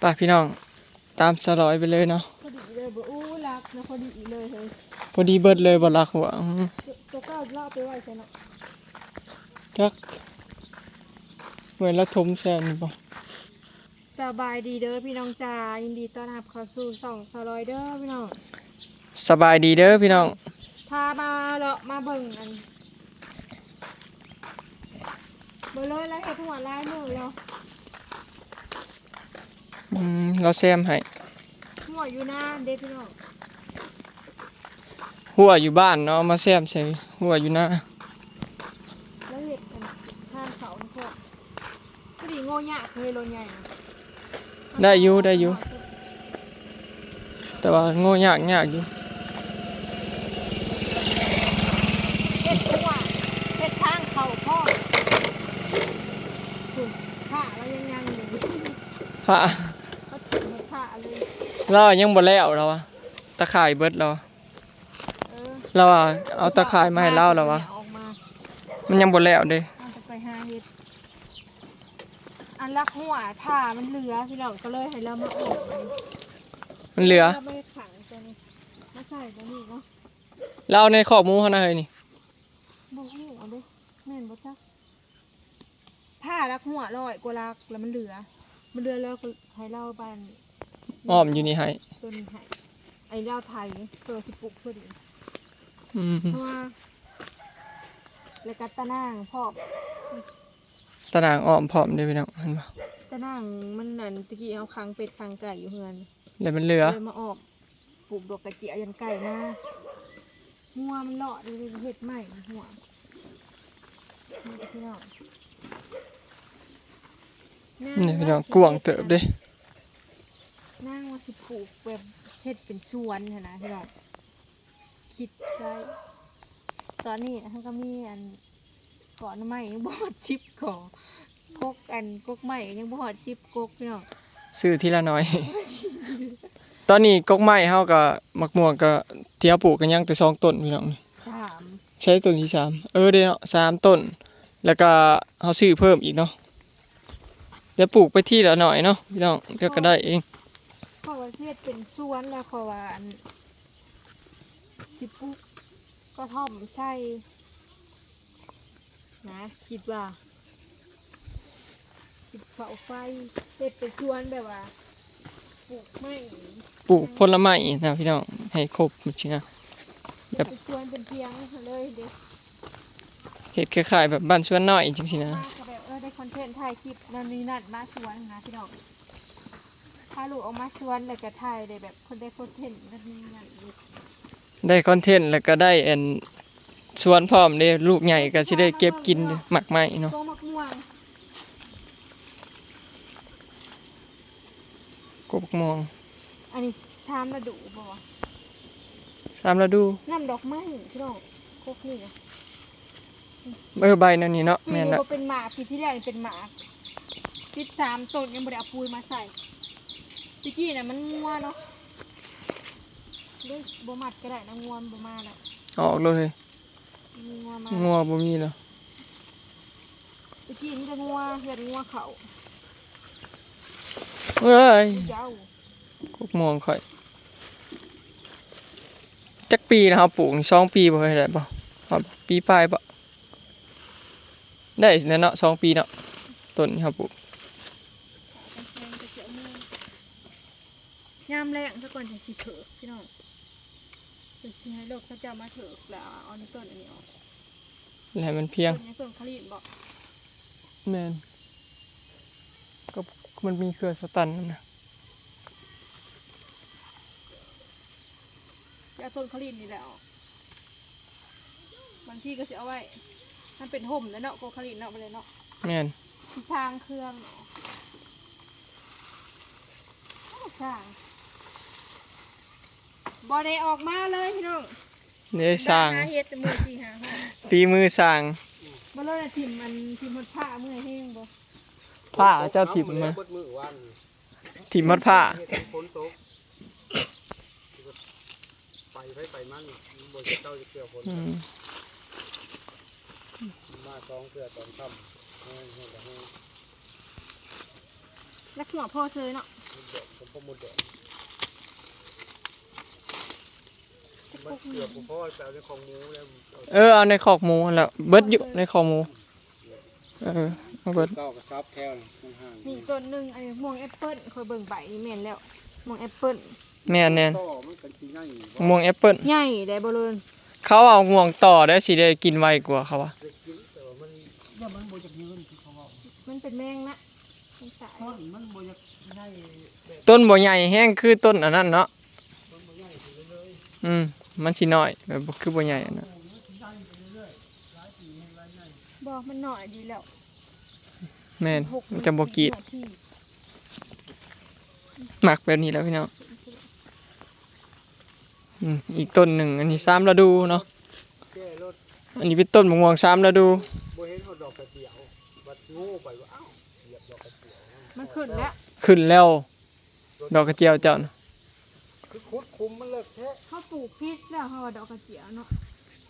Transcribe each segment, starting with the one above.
ป่ะพี่น้องตามสลอยไปเลยเนาะพอดีเลยบ่อู้รักนะพอดีเลยเฮ้ยพอดีเบิดเลยบ่รักหัวตัวเก้าเล่าไปไว้ใช่เนาะจักเหมือนเราทมแซนบ่สบายดีเด้อพี่น้องจ้ายินดีต้อนรับเข้าสู่ส่องสลอยเด้อพี่น้องสบายดีเด้อพี่น้องพามาเลาะมาเบิ่งอันเบิ่งเลยแล้วเฮ็ดหัวลายมือแล้วเราแซมให้หัวอยู่หน้าเด้พี่น้องหัวอยู่บ้านเนาะมาแซมใส่หัวอยู่หน้าแล้วเฮ็ดอันทางเขานี่พวกพอดีโง่ยากเลยโลใหญ่ได้อยู่แต่ว่าโง่ยากอยู่เฮ็ดหัวเฮ็ดทางเขาพ่อคุณผ้าแล้วยังอยู่ผ้าเขาถึงผ้าเลยเรายังบ่แล้วเราอะตะข่ายเบิดเราเราเอาตะข่ายมาให้เราแล้ววะมันยังบ่แล้วเด้จะไปหาเฮ็ดอันลักหัวผ้ามันเหลือพี่น้องก็เลยให้เรามาออกมันเหลือไม่ขังตัวนี้มาใส่ตัวนี้เนาะเราในขอบหมูเขานะเฮ้ยนี่บ่ฮู้เอาเด้แม่นบ่จักผ้าลักหัว100กว่าลักแล้วมันเหลือแล้วก็ให้เราบ้านอ้อมอยู่นี่ให้ตัวนี้ให้ไอ้เราไทยตัวสิปลูกพอดีเพราะว่าแล้วก็ตะนางพร้อมตะนางอ้อมพร้อมเด้พี่น้องเห็นบ่ตะนางมันนั่นตะกี้เฮาค้างเป็ดค้างไก่อยู่เฮือนแล้วมันเหลือเลยมาออกปลูกดอกกระเจียวยันไก่มาหัวมันเลาะเลยเฮ็ดใหม่หัวนี่พี่น้องนี่พี่น้องกวางเติบเด้นั่งว่าสิปลูกแบบเฮ็ดเป็นสวนหั่นนะพี่น้องคิดได้ตอนนี้ท่านก็มีอันเกาะน้ำไม้ยังบ่ฮอด10ก่อกกไม้ยังบ่ฮอด10กกพี่น้องซื้อทีละน้อย ตอนนี้กกไม้เฮาก็มักม่วงก็ที่เฮาปลูกกันยังแต่2ต้นพี่น้อง3ใช้ต้นที่3เด้เนาะ3ต้นแล้วก็เฮาซื้อเพิ่มอีกเนาะเดี๋ยวปลูกไปที่ละหน่อยเนาะพี่น้องเดี๋ยวก็ได้เองเพราะว่าเฮ็ดเป็นสวนแล้วเพราะว่าอันสิปลูกกระท่อมใช่นะคิดว่าคิดเสาไฟเฮ็ดเป็นสวนแบบว่าปลูกไม้ปลูกผลไม้นะพี่น้องให้ครบจริงๆนะแบบเป็นสวนเป็นเพียงเลยเด้เฮ็ดคล้ายๆแบบบ้านสวนน้อยจริงๆนะแบบได้คอนเทนต์ถ่ายคลิปมันมีนั่นมาสวนนะพี่น้องถ้าลูกออกมาสวนแล้วก็ถ่ายได้แบบคนได้คอนเทนต์มันมีนั่นได้คอนเทนต์แล้วก็ได้สวนพร้อมเด้ลูกใหญ่ก็สิได้เก็บกินหมักไม้เนาะกบม่วงอันนี้3ฤดูบ่วะ3ฤดูน้ำดอกไม้พี่น้องพวกนี้ใบนั่นนี่เนาะแม่นละเป็นหมากปีที่แล้วเป็นหมาก13ต้นยังบ่ได้เอาปุ๋ยมาใส่ตะกี้น่ะมันงัวเนาะเลยบ่มัดก็ได้นะงัวบ่มาแล้วออกเลยงัวบ่มีแล้วตะกี้นี่จะงัวเฮ็ดงัวเขาเอ้ยกบม่วงค่อยจักปีนะครับปลูกนี่2 ปีบ่เคยได้บ่ครับปีปลายบ่ได้แน่เนาะ2 ปีเนาะต้นนี่ครับปลูกยามแรงซะก่อนจังสิเถิกพี่น้องเดี๋ยวสิให้ลูกเขาจะมาเถิกแล้วเอาในต้นอันนี้ออกแล้วมันเพียงต้นคลีนบ่แม่นก็มันมีเครือสตันนั่นน่ะสิเอาต้นคลีนนี่แหละออกบางทีก็สิเอาไว้มันเป็นห่มแล้วเนาะโกคลีนเนาะไปเลยเนาะแม่นสิสร้างเครื่องเนาะสร้างบ่ได้ออกมาเลยพี่น้องนี่สร้างเฮ็ดมือสิหาฝีมือสร้างบ่เลยถิ่มหดผ้ามื้อแห้งบ่ผ้าเจ้าถิ่มมาถิ่มหดผ้าฝนตกไปมันบ่จะเจ้าจะเกี่ยวฝนมา2เทื่อตอนค่ำแล้วหัวพ่อเชยเนาะ ผมก็หมดแดงมันเกือบผมพ่อแต่ในของหมูแล้ว เอาในคอกหมูแล้วเบิดอยู่ในคอกหมูเอาเบิด เก้ากับซับแค่ห่าง นี่ต้นหนึงไอ้ม่วงแอปเปิ้ลเคยเบิ่งใบนี่แม่นแล้วม่วงแอปเปิ้ล แม่น ต่อมันเป็นปีง่าย ม่วงแอปเปิ้ล ใหญ่ได้บ่เลย เขาเอาง่วงต่อได้สิได้กินไวกว่าเขาว่า เด็กกินแต่ว่ามันย่ามันโบจากยืนที่เขาบอก มันเป็นแมงนะมันตาย ต้นมันโบจากง่ายแบบ ต้นบ่ใหญ่แห้งคือต้นอันนั้นเนาะ ต้นโบง่ายไปเรื่อย มันสิน้อยแบบบ่คือบ่ใหญ่อันนั้น ๆง่ายไปเรื่อยๆหลายปีหลายง่าย บอกมันหน่อยดีแล้ว แม่นมันจะบ่กรีด นาที หมักแบบนี้แล้วพี่น้องอีกต้นหนึ่งอันนี้3ฤดูเนาะ แก้รถ อันนี้เป็นต้นมะม่วง3ฤดู โบเห็นเขาดอกกระเจียวบัดโง่ไปว่าอ้าวเหยียบดอกกระเจียว มันขึ้นแล้ว ขึ้นแล้วดอกกระเจียวเจ้าน่ะ คือคุดคุมมันเลิกแท้ เขาปลูกพริกแล้วเขาว่าดอกกระเจียวเนาะ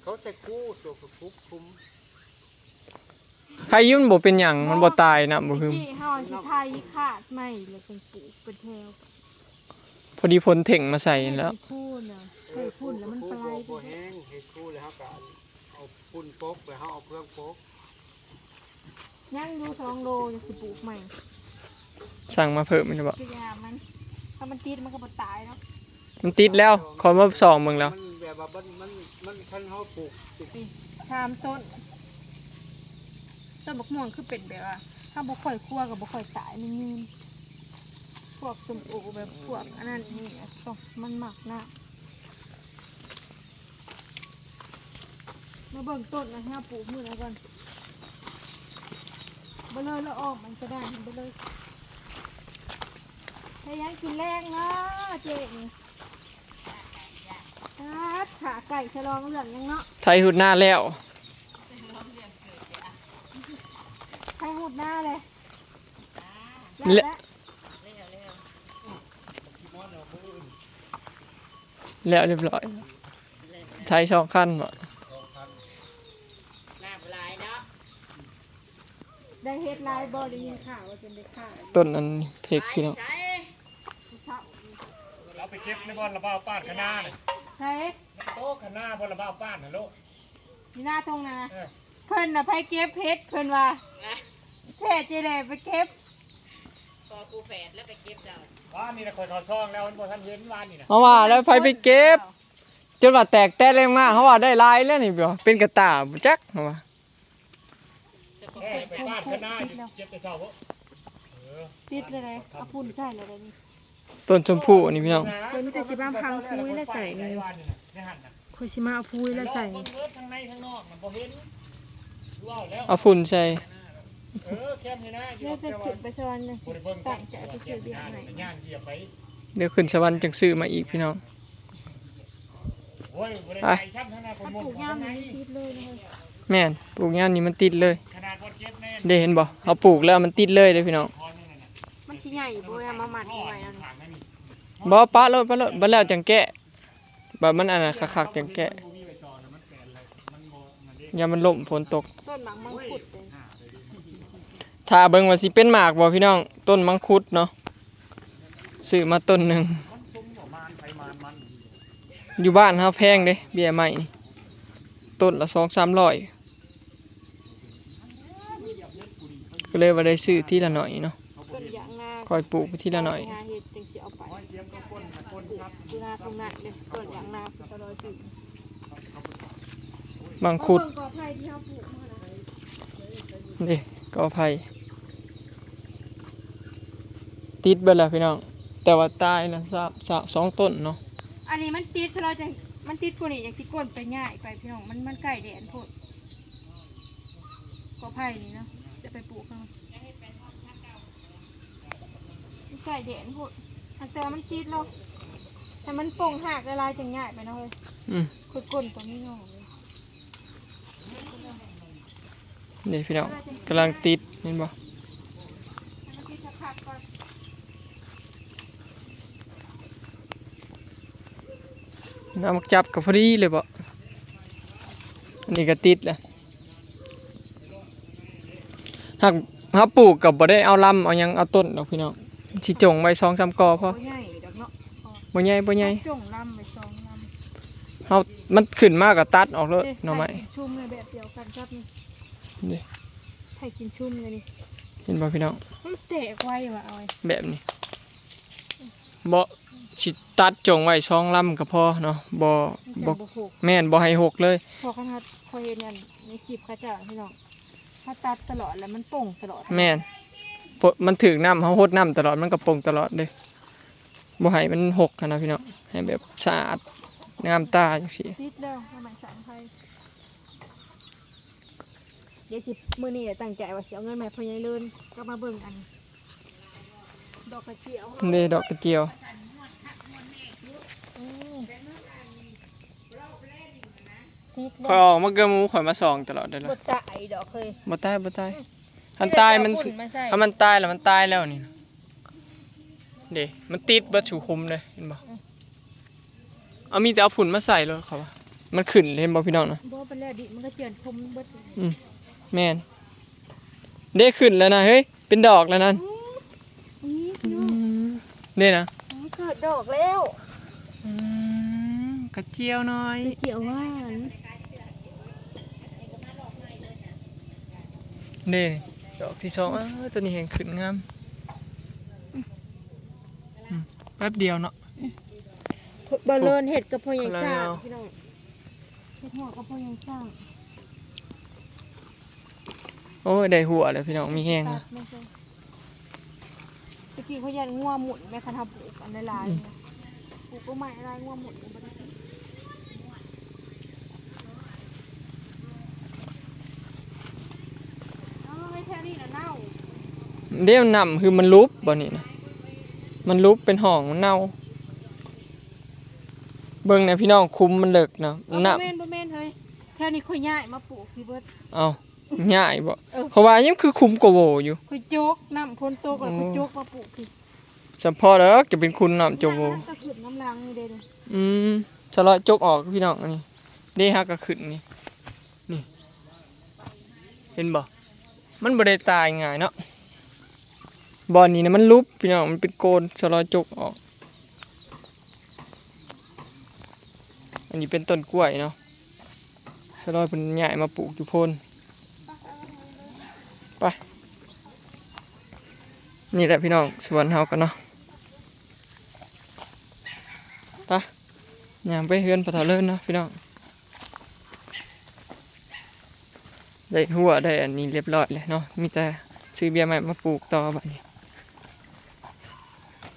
เขาใช้คู่ตัวกับคุดคุม ใครยุ่นบ่เป็นหยังมันบ่ตายนะบ่คือ ที่เฮาสิไทยขาดไม่เลยเป็นปลูกเป็นแถว พอดีฝนเถ่งมาใส่แล้ว เป็นพูนน่ะใส่พูนแล้วมันปลาย โบแห้งเฮ็ดคู่เลยครับการเอาพุ่นปกไปเขาเอาเพื่องปก ย่างอยู่2 โลจะสิปลูกใหม่ สั่งมาเพิ่มมันจะบอก คือยามันถ้ามันติดมันก็บ่ตายเนาะ มันติดแล้วขอมาส่องมึงแล้ว มันแบบว่ามันคันเขาปลูกติด นี่3 ต้นต้นบักม่วงคือเป็นแบบว่าถ้าบ่ค่อยคั่วก็บ่ค่อยตายมันยืนพวกส้มโอแบบพวกอันนั้นนี่ต้องมันหมักนะมาเบิ่งต้นนะฮะปลูกมื้อแล้วก่อนบ่เลยแล้วออกมันก็ได้บ่เลยให้ยังกินแรงเนาะเจ๊นี่ครับขาไก่ฉลองเหลืองยังเนาะ ไทยหุดหน้าแล้ว ให้หูดหน้าเลย และ แล้วเรียบร้อยไทย2 คันบ่ ได้เฮ็ดลายบอได้ยินข่าวว่าเป็นได้ข่าว ต้นนั้นเพกพี่น้อง เช้า เราไปเก็บในบ่อนระบ้าป้านคณะน่ะ ใช่ โต๊ะคณะบ่อนระบ้าป้านน่ะลูก มีหน้าตรงนะเพิ่นน่ะไปเก็บเพชรเพิ่นว่าแท้เจแลไปเก็บ พอกูแฝดแล้วไปเก็บเรา บ้านนี่น่ะคอยถอดซองแล้วมันบ่ทันเห็นบ้านนี่น่ะ เพราะว่าแล้วไผไปเก็บจนว่าแตกแตะแรงมากเขาว่าได้ลายแล้วนี่บ่เป็นกระตาบ่จักเขาว่า แค่ไปบ้านคณะเก็บแต่เช้าบ่ ปิดเลยเลยเอาปุ่นใส่เลยเลยนี่ ต้นชมพู่นี่พี่น้อง เพิ่นมีแต่สิบ้าพังคุยแล้วใส่นี่ ในหันน่ะ คุยสิมาเอาพุยแล้วใส่ เบิ่งเอิ้นทั้งในทั้งนอกมันบ่เห็นว้าวแล้ว เอาฝุ่นใส่ แคมนี่นะ เดี๋ยวจะขึ้นไปสวรรค์จังสิ บ่ได้เบิ่ง ตั้ ตั้ ง ง ใจ ใจ ไป ไป ซื้ ซื้ อ อ เบี เบี ย ย ร์ ร์ ให้ ให้ย่างเหยียบไป เดี๋ยวขึ้นสวรรค์จังซื้อมาอีกพี่น้อง โอ้ยบ่ได้ไปซ้ำทั้งนั้นคน ถ้า มุ ปลูก น ย่าม ข้างใน มันติดเลยนะคะ แม่นปลูกย่านนี้มันติดเลย ขนาดบ่เก็บแน่ ได้เห็นบ่เขาปลูกแล้วมันติดเลยเด้อพี่น้อง พอนั่นน่ะ มันสิใหญ่บ่เอามามัดไว้นั่น ทางนั้น บ่ปะเลยบ่แล้วจังแกะบ่มันอันน่ะคักๆจังแกะ บ่มีไว้ต่อนะมันแปลนเลยมันบ่นั่นเด้ อย่ามันล่มฝนตก ต้นหมากมังคุดเลย ถ้าเบิ่งว่าสิเป็นหมากบ่พี่น้องต้นมังคุดเนาะซื้อมาต้นหนึง มันซุ่มบ่มานไปมานมัน อยู่บ้านเฮาแพงเด้เบี้ยใหม่นี่ต้นละ2-300ก็เลยว่าได้ซื้อทีละหน่อยเนาะ ต้นยางนา ค่อยปลูกไปทีละหน่อย หาเห็ดจังสิเอาไป ห้อยเสียมก็ก้นก้นซับ ดูนาตรงนั้นเด้ต้นยางนาก็รอสิ มังคุด เอาเบิ่งกอไผ่ที่เฮาปลูกมานะ เด้กอไผ่ติดเบิดแล้วพี่น้องแต่ว่าตายนะ2 ต้นเนาะ อันนี้มันติดซะแล้วจังมันติดพวกนี้จังสิก้นไปง่ายไปพี่น้องมันใกล้แดนโพดกอไผ่นี่เนาะจะไปปลูกข้างมันใกล้แดนโพดแต่ว่ามันติดแล้วแต่มันโป่งหักละลายจังง่ายไปเนาะเฮ้ย อืม คือก้นตัวนี้เนาะ นี่พี่น้องกำลังติดเห็นบ่ มันติดคักๆก่อน น้ำมักจับกับพอดีเลยบ่อันนี้ก็ติดแหละหากปลูกกับบ่ได้เอาลำเอาหยังเอาต้นดอกพี่น้อง สิจงไว้2-3กอพอ บ่ใหญ่ดอกเนาะ บ่ใหญ่บ่ใหญ่ จงลำไป2ลำ เฮามันขึ้นมาก็ตัดออกเลยหน่อไม้ ไข่กินชุ่มเลยแบบเดียวกันครับนี่ นี่ ไข่กินชุ่มเลยนี่ เห็นบ่พี่น้อง มันแตกไวว่ะเอาไว้ แบบนี้บ่สิตัดจงไว้2ลำก็พอเนาะบ่ มัน บ่ จะบ่หก แม่นบ่ให้หกเลย พอขนาดพอเห็นอันในคลิปเขาเจ้าพี่น้องถ้าตัดตลอดแล้วมันโป่งตลอด แม่นมันถึกน้ำเฮาหดน้ำตลอดมันก็โป่งตลอดเด้บ่ให้มันหกหั้นนะพี่น้องให้แบบสะอาดงามตาจังซี่ ติดแล้วทำไมสามไทยเดี๋ยวสิมื้อนี้ตั้งใจว่าสิเอาเงินมาให้พ่อใหญ่เลินก็มาเบิ่งอันดอกกระเจียว เด้ดอกกระเจียว อืมติด ข่อย แล้ว ออกมาเกลือหมูข่อยมาส่องตลอดเลย บ่ตายดอกเคย บ่ตายบ่ตายคันตายมัน เดี๋วจะเอฝุ่มาใส่ ถ้ามันตายแล้วมันตายแล้วนี่เด้มันติดเบิดสู่คุมเลยเห็นบ่เอามีแต่เอาฝุ่นมาใส่เลยเขาว่ามันขึ้นเลยเห็นบ่พี่น้องนะ บ่เป็นแล้วดิมันก็เจือนคมเบิด แม่นเด้ขึ้นแล้วนะเฮ้ยเป็นดอกแล้วนั่น นี่ อื พี่น้อง มเด้นะ เกิดดอกแล้ว กระเจียวหน่อย กระเจียวหวาน เด้ดอกที่สองตัวนี้แห่งขึ้นงามแป๊บเดียวเนาะ บ่เลินเห็ดกับพ่อใหญ่สร้าง แล้ว พี่น้องเห็ดหัวกับพ่อใหญ่สร้าง โอ้ยได้หัวเลยพี่น้องมีแห้ง ตั นะ ดไม่ใช่ตะกี้เขายันงัวหมุนแม่คันทำปลูกอันหลายๆเนี่ยปลูกก็ไม่อะไรงัวหมุนก็บ่ได้กินเอาไว้แค่นี้นะเน่า เดี๋ยวนํคือมันลุบบ่นี่นะมันลุบเป็นห้องมันเน่าเบิ่งนะพี่น้องคุมมันเลิกเนาะ เอา น้ บ่แม่นเฮ้ยแค่นี้ค่อยย้ายมาปลูกพี่เบิด ำเอาง่ายบ่ เออ เพราะว่ายังคือคุมโกโวอยู่ ค่อยโจกน้ำพ้นโตกแล้วค่อยโจกมาปลูกพี่ สำพอเด้อจะเป็นคุณน้ำโจโว น้ำก็ขึ้นน้ำลังนี่เด้อ สลอยจกออกพี่น้องอันนี้เด้ฮักก็ขึ้นนี่นี่เห็นบ่มันบ่ได้ตายง่ายเนาะบ่อนนี้นะมันลุบพี่น้องมันเป็นโกนสลอยจกออกอันนี้เป็นต้นกล้วยเนาะสลอยเพิ่นย้ายมาปลูกอยู่โพนไปนี่แหละพี่น้องสวนเฮากันเนาะไปย่างไปเฮือนปะเถาเลินเนาะพี่น้องได้หัวได้อันนี้เรียบร้อยเลยเนาะมีแต่ซื้อเบียร์ใหม่มาปลูกต่อบัดนี้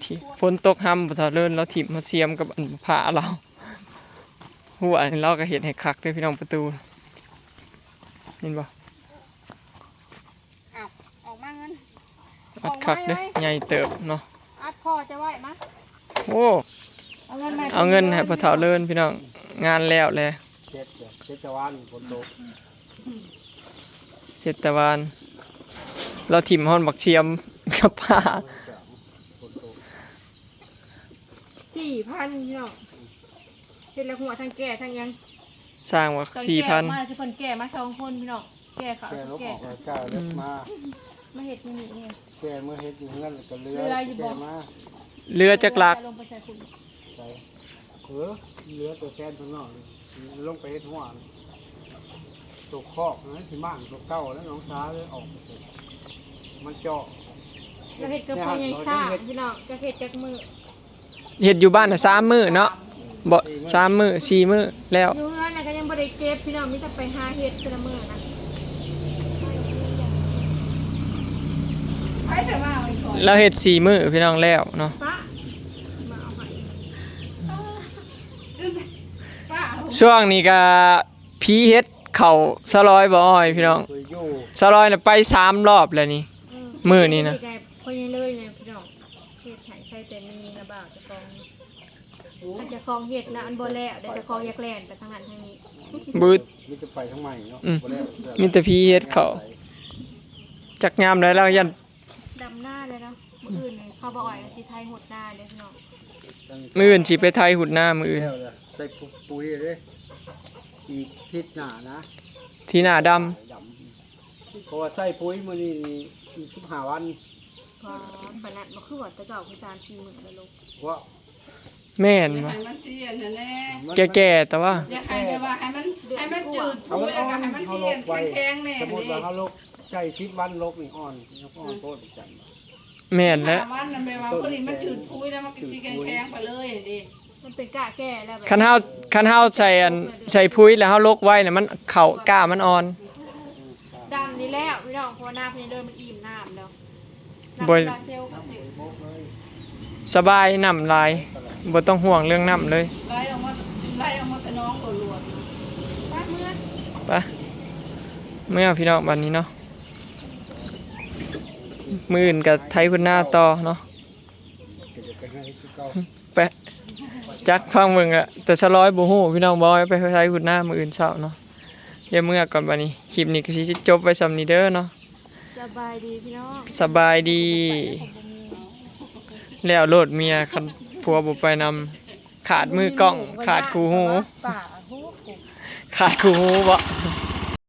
ที่ฝนตกห้ำปะเถาเลินแล้วถิ่มมาเสียมกับอันผาเราหัวอันนี้เราก็เห็นให้คักเลยพี่น้องประตูเห็นบ่ อ้าวออกมาเงิน อัดคักเด้อใหญ่เติบเนาะ อัดพ่อจะไหวมะ โอ้ เอาเงินมา เอาเงินให้ปะเถาเลินพี่น้องงานแล้วแหละ เช็ดเดี๋ยวเช็ดจะวันฝนตก เจ็ดตะวันเราถิ่มฮอนบักเชียมกับผ้า ฝนตก 4,000พี่น้องเฮ็ดแล้วหัวทั้งแก่ทั้งยัง สร้างว่า ตอน 4,000 แก่มาคือเพิ่นแก่มา2คนพี่น้องแก่เขา แกลบ แก่ ออกแล้วก้าวเล็บมา มาเฮ็ดนี่นี่เนี่ย แกเมื่อเฮ็ดอยู่เงื่อนก็เรือ เรืออยู่ แก บ่ มา เรือจักลัก ลงไปใส่คุณ ใส่เรือตัวแทนตัวน้องลงไปเฮ็ดหัวตัวคอกนะที่มั่งตัวเก้าแล้วน้องช้าเลยออกมันเจาะ เราเฮ็ดกับพ่อใหญ่ซ่าพี่น้องจะเฮ็ดจักมื้อ เฮ็ดอยู่บ้านน่ะ3มื้อเนาะบ่3มื้อ4มื้อแล้ว อยู่เฮือนน่ะก็ยังบ่ได้เก็บพี่น้องมีแต่ไปหาเฮ็ดแต่ละมื้อนะไปเถอะมาเอาอีกก่อน เราเฮ็ด4มื้อพี่น้องแล้วเนาะ ป้ามาเอาให้ป้าเอา ช่วงนี้ก็ผีเฮ็ดเข้าสลอยบ่อ้อยพี่น้อง เคยอยู่ สลอยน่ะไป3รอบแล้วนี่ มื้อนี้นะ เฮ็ดให้พ่อใหญ่เลยเนี่ยพี่น้องเฮ็ดให้ใครแต่มีนะบ่าวเจะกองอาจจะคองเฮ็ดนะอันบ่แล้วเดี๋ยวเจะคองอยากแล่นไปทางนั้นทางนี้ บืด มีแต่ไปทั้งใหม่เนาะ อืม บ่ได้เสื้อ มีแต่ผีเฮ็ดเข้าจักยามเลยแล้วยัน ดำหน้าเลยเนาะมื้ออื่นนี่เขาบ่อ่อยสิไทยหดหน้าเด้อพี่น้อง มื้ออื่นสิไปไทยหุ่นหน้ามื้ออื่น แล้วเลยใส่ปุ๋ยเลยอีกทิศหน้านะ ที่หน้าดำ ดำเพราะว่าใส่ปุ๋ยมื้อนี้อีก15วัน พอปานนั้นบ่คือว่าแต่เก่าคือ3-4มื้อแล้วลูก ว่า แม่น อย่า บ่ ให้มันเสียนั่นแหละ แก่ๆแต่ว่า อย่าให้แบบว่าให้มันจืดพูดแล้วก็ให้มันเสียแข็งๆแน่ สมมติ ดิ ว่าเขาลกใช้10 วันลกนี่อ่อนโคตรจัง แม่นแล้ว วันนั้นแบบว่าพอดีมันจืดพูดแล้วมันก็สิแข็งๆไปเลยดิ มันเป็นกะแก่แล้วแบบ คันเฮาใส่พุ้ยแล้วเฮาลกไว้น่ะมันเข้ากล้ามันอ่อน ดำนี่แล้วพี่น้องเพราะว่าน้ำนี่เริ่มมันอิ่มน้ำแล้วน้ำ บ่ ปลาเซลล์ก็สิ สบายน้ำลายบ่ต้องห่วงเรื่องน้ำเลย ไล่ออกมาแต่น้องหลวด ไปเมื่อ ไปเมื่อพี่น้องบัดนี้เนาะมื้ออื่นก็ไถพุ่นหน้าต่อเนาะไปจักฟังเบิ่งอะแต่สะร้อยบ่ฮู้พี่น้องบ่ให้ไปไถพุ่นหน้ามื้ออื่นเช้าเนาะเดี๋ยวเมื่อก่อนบัดนี้คลิปนี้ก็สิจบไว้ส่ำนี้เด้อเนาะ สบายดีพี่น้อง สบายดี แล้วโลดเมียคันผัวบ่ไปนำขาดมือกล้องขาดคู่หู ป่าหู ขาดคู่หูบ่ เ